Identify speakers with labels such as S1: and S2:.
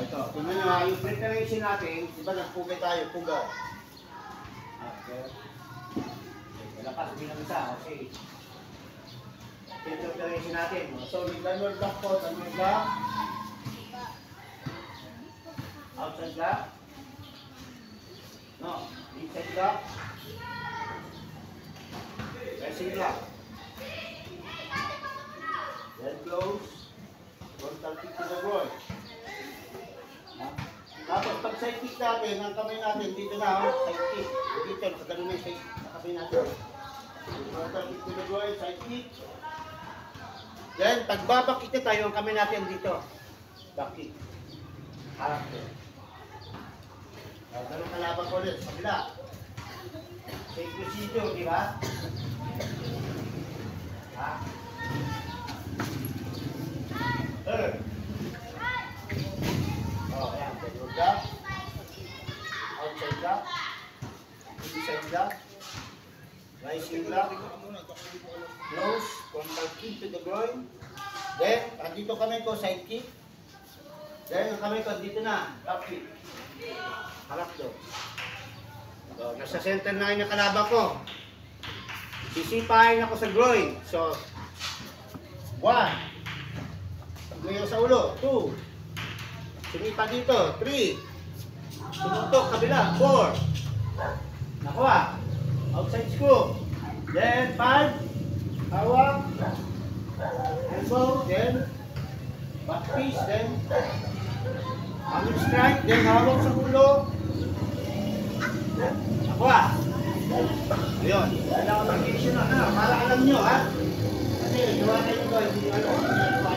S1: ito. Tingnan nyo ha, yung preparation natin, diba nagpugay tayo, pugay. Okay. Lakas bilang isa, okay. Ito yung preparation natin. So, midliner block po, midliner block. Outside block. No, inside block. Pressing block. Then close. Frontal kick to the groin. Tapos pag side kick natin, ang kamay natin, dito na, side kick. Dito, nakagano na yung side kamay natin. Frontal kick to the groin, side kick. Then, pag babak kick tayo, ang kamay natin dito. Back kick. Harap ko. Ganun kalaban ko ulit, sa kabila. Same procedure, di ba? Ha? Oh, ayan. Pedal block. Outside block. Inside block. Rising block. Close. Frontal kick to the groin. Then, dito kamay ko, side kick. Then, ang kamay ko, dito na. Top kick. Harap do. So, nasa center na yung kalaban ko. Sisipahin ako sa groin. So, 1. Ngayon sa ulo, 2. Sinipa dito, 3. Sumutok, kabila, 4. Nakuha. Outside screw. Then, 5. Hawak. Elbow, then back piece, then hammer strike, then hawak sa ulo. Nakuha. Ayun. Kailangan mag-action na, para alam nyo, ha? Kasi, gawa kayo ko, hindi nyo alam.